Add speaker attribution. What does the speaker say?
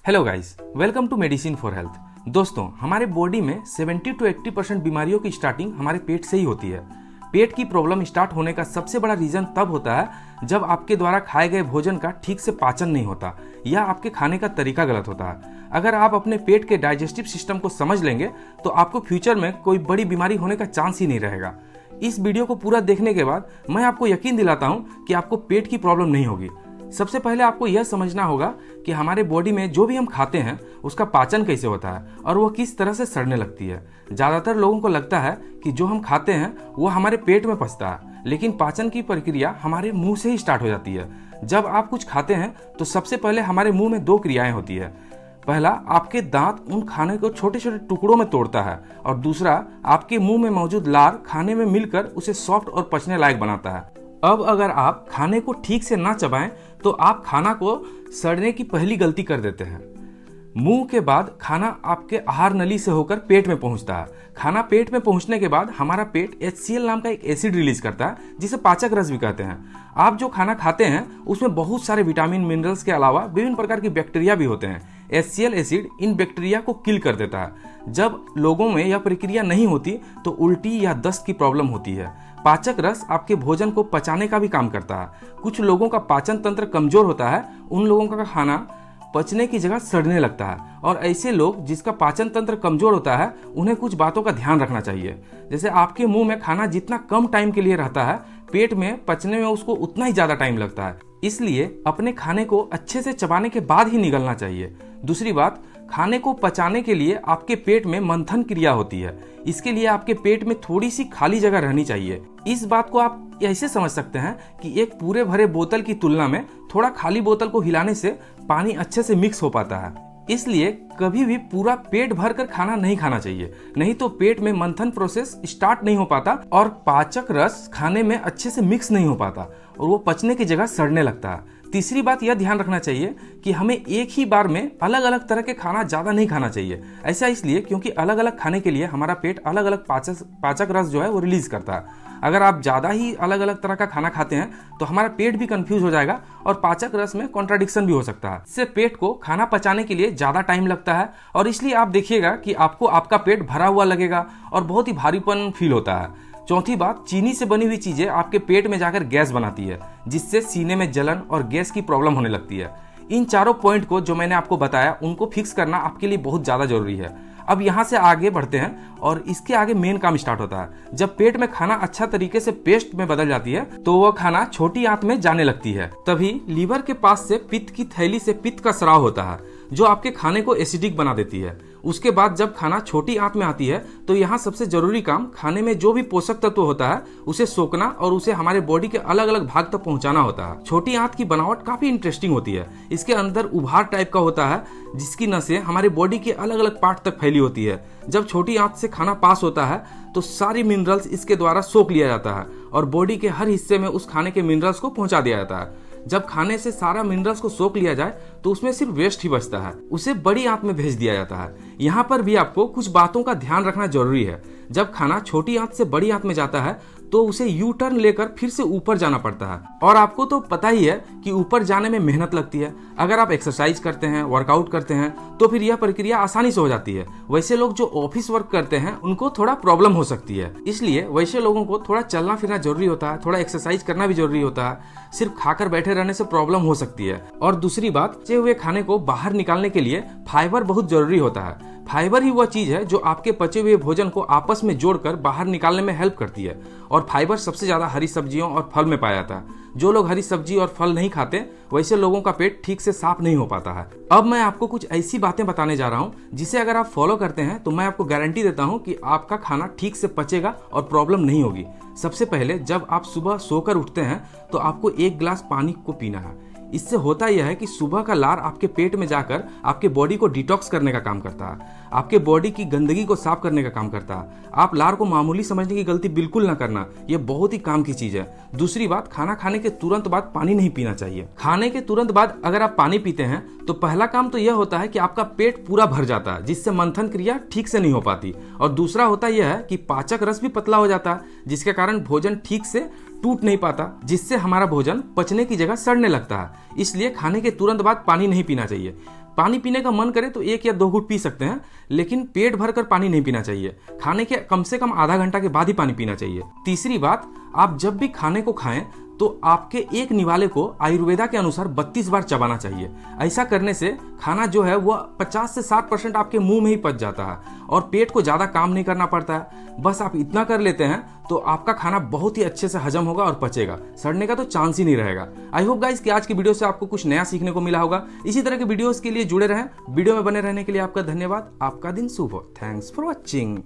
Speaker 1: Hello guys, welcome to medicine for health. दोस्तों, हमारे body में 70 to 80% बीमारियों की स्टार्टिंग हमारे पेट से ही होती है। पेट की प्रॉब्लम स्टार्ट होने का सबसे बड़ा रीजन तब होता है जब आपके द्वारा खाए गए भोजन का ठीक से पाचन नहीं होता या आपके खाने का तरीका गलत होता है। अगर आप अपने पेट के डाइजेस्टिव सिस्टम को समझ लेंगे तो आपको फ्यूचर में कोई बड़ी बीमारी होने का चांस ही नहीं रहेगा। इस वीडियो को पूरा देखने के बाद मैं आपको यकीन दिलाता हूँ कि आपको पेट की प्रॉब्लम नहीं होगी। सबसे पहले आपको यह समझना होगा कि हमारे बॉडी में जो भी हम खाते हैं उसका पाचन कैसे होता है और वो किस तरह से सड़ने लगती है। ज़्यादातर लोगों को लगता है कि जो हम खाते हैं वो हमारे पेट में पचता है, लेकिन पाचन की प्रक्रिया हमारे मुंह से ही स्टार्ट हो जाती है। जब आप कुछ खाते हैं तो सबसे पहले हमारे मुंह में दो क्रियाएं होती है। पहला, आपके दांत उन खाने को छोटे छोटे टुकड़ों में तोड़ता है और दूसरा, आपके मुंह में मौजूद लार खाने में मिलकर उसे सॉफ्ट और पचने लायक बनाता है। अब अगर आप खाने को ठीक से ना चबाएं तो आप खाना को सड़ने की पहली गलती कर देते हैं। मुंह के बाद खाना आपके आहार नली से होकर पेट में पहुंचता है। खाना पेट में पहुंचने के बाद हमारा पेट HCl नाम का एक एसिड रिलीज करता है जिसे पाचक रस भी कहते हैं। आप जो खाना खाते हैं उसमें बहुत सारे विटामिन मिनरल्स के अलावा विभिन्न प्रकार की बैक्टीरिया भी होते हैं। HCl एसिड इन बैक्टीरिया को किल कर देता है। जब लोगों में यह प्रक्रिया नहीं होती तो उल्टी या दस्त की प्रॉब्लम होती है। पाचक रस आपके भोजन को पचाने का भी काम करता है। कुछ लोगों का पाचन तंत्र कमजोर होता है, उन लोगों का खाना पचने की जगह सड़ने लगता है। और ऐसे लोग जिसका पाचन तंत्र कमजोर होता है उन्हें कुछ बातों का ध्यान रखना चाहिए। जैसे आपके मुंह में खाना जितना कम टाइम के लिए रहता है, पेट में पचने में उसको उतना ही ज्यादा टाइम लगता है। इसलिए अपने खाने को अच्छे से चबाने के बाद ही निगलना चाहिए। दूसरी बात, खाने को पचाने के लिए आपके पेट में मंथन क्रिया होती है। इसके लिए आपके पेट में थोड़ी सी खाली जगह रहनी चाहिए। इस बात को आप ऐसे समझ सकते हैं कि एक पूरे भरे बोतल की तुलना में थोड़ा खाली बोतल को हिलाने से पानी अच्छे से मिक्स हो पाता है। इसलिए कभी भी पूरा पेट भर कर खाना नहीं खाना चाहिए, नहीं तो पेट में मंथन प्रोसेस स्टार्ट नहीं हो पाता और पाचक रस खाने में अच्छे से मिक्स नहीं हो पाता और वो पचने की जगह सड़ने लगता है। तीसरी बात यह ध्यान रखना चाहिए कि हमें एक ही बार में अलग अलग तरह के खाना ज़्यादा नहीं खाना चाहिए। ऐसा इसलिए क्योंकि अलग अलग खाने के लिए हमारा पेट अलग अलग पाचक रस जो है वो रिलीज करता है। अगर आप ज़्यादा ही अलग अलग तरह का खाना खाते हैं तो हमारा पेट भी कंफ्यूज हो जाएगा और पाचक रस में कॉन्ट्राडिक्शन भी हो सकता है। इससे पेट को खाना पचाने के लिए ज़्यादा टाइम लगता है और इसलिए आप देखिएगा कि आपको आपका पेट भरा हुआ लगेगा और बहुत ही भारीपन फील होता है। चौथी बात, चीनी से बनी हुई चीजें आपके पेट में जाकर गैस बनाती है, जिससे सीने में जलन और गैस की प्रॉब्लम होने लगती है। इन चारों पॉइंट को जो मैंने आपको बताया उनको फिक्स करना आपके लिए बहुत ज्यादा जरूरी है। अब यहाँ से आगे बढ़ते हैं और इसके आगे मेन काम स्टार्ट होता है। जब पेट में खाना अच्छा तरीके से पेस्ट में बदल जाती है तो वह खाना छोटी आंत में जाने लगती है। तभी लीवर के पास से पित्त की थैली से पित्त का स्राव होता है जो आपके खाने को एसिडिक बना देती है। उसके बाद जब खाना छोटी आंत में आती है तो यहाँ सबसे जरूरी काम खाने में जो भी पोषक तत्व होता है उसे सोखना और उसे हमारे बॉडी के अलग अलग भाग तक पहुंचाना होता है। छोटी आंत की बनावट काफी इंटरेस्टिंग होती है। इसके अंदर उभार टाइप का होता है जिसकी नसें हमारे बॉडी के अलग अलग पार्ट तक फैली होती है। जब छोटी आंत से खाना पास होता है तो सारी मिनरल्स इसके द्वारा सोख लिया जाता है और बॉडी के हर हिस्से में उस खाने के मिनरल्स को पहुंचा दिया जाता है। जब खाने से सारा मिनरल्स को सोख लिया जाए तो उसमें सिर्फ वेस्ट ही बचता है, उसे बड़ी आंत में भेज दिया जाता है। यहाँ पर भी आपको कुछ बातों का ध्यान रखना जरूरी है। जब खाना छोटी आंत से बड़ी आंत में जाता है तो उसे यू टर्न लेकर फिर से ऊपर जाना पड़ता है और आपको तो पता ही है कि ऊपर जाने में मेहनत लगती है। अगर आप एक्सरसाइज करते हैं, वर्कआउट करते हैं तो फिर यह प्रक्रिया आसानी से हो जाती है। वैसे लोग जो ऑफिस वर्क करते हैं उनको थोड़ा प्रॉब्लम हो सकती है, इसलिए वैसे लोगों को थोड़ा चलना फिरना जरूरी होता है, थोड़ा एक्सरसाइज करना भी जरूरी होता है। सिर्फ खाकर बैठे रहने से प्रॉब्लम हो सकती है। और दूसरी बात, बचे हुए खाने को बाहर निकालने के लिए फाइबर बहुत जरूरी होता है। फाइबर ही वह चीज है जो आपके पचे हुए भोजन को आपस में जोड़कर बाहर निकालने में हेल्प करती है और फाइबर सबसे ज्यादा हरी सब्जियों और फल में पाया जाता है। जो लोग हरी सब्जी और फल नहीं खाते वैसे लोगों का पेट ठीक से साफ नहीं हो पाता है। अब मैं आपको कुछ ऐसी बातें बताने जा रहा हूँ जिसे अगर आप फॉलो करते हैं तो मैं आपको गारंटी देता हूँ कि आपका खाना ठीक से पचेगा और प्रॉब्लम नहीं होगी। सबसे पहले, जब आप सुबह सोकर उठते हैं तो आपको 1 गिलास पानी को पीना है। इससे होता यह है कि सुबह का लार आपके पेट में जाकर आपके बॉडी को डिटॉक्स करने का काम करता है, आपके बॉडी की गंदगी को साफ करने का काम करता है। आप लार को मामूली समझने की गलती बिल्कुल ना करना, यह बहुत ही काम की चीज है। दूसरी बात, खाना खाने के तुरंत बाद पानी नहीं पीना चाहिए। खाने के तुरंत बाद अगर आप पानी पीते हैं तो पहला काम तो यह होता है कि आपका पेट पूरा भर जाता है जिससे मंथन क्रिया ठीक से नहीं हो पाती, और दूसरा होता यह है कि पाचक रस भी पतला हो जाता है जिसके कारण भोजन ठीक से टूट नहीं पाता, जिससे हमारा भोजन पचने की जगह सड़ने लगता है। इसलिए खाने के तुरंत बाद पानी नहीं पीना चाहिए। पानी पीने का मन करे तो 1 या 2 घूंट पी सकते हैं, लेकिन पेट भर कर पानी नहीं पीना चाहिए। खाने के कम से कम आधा घंटा के बाद ही पानी पीना चाहिए। तीसरी बात, आप जब भी खाने को खाएं तो आपके एक निवाले को आयुर्वेदा के अनुसार 32 बार चबाना चाहिए। ऐसा करने से खाना जो है वो 50 से 60% आपके मुंह में ही पच जाता है और पेट को ज़्यादा काम नहीं करना पड़ता है। बस आप इतना कर लेते हैं तो आपका खाना बहुत ही अच्छे से हजम होगा और पचेगा, सड़ने का तो चांस ही नहीं रहेगा। आई होप गाइस कि आज की वीडियो से आपको कुछ नया सीखने को मिला होगा। इसी तरह के वीडियोस के लिए जुड़े रहें। वीडियो में बने रहने के लिए आपका धन्यवाद। आपका दिन शुभ हो। Thanks for watching.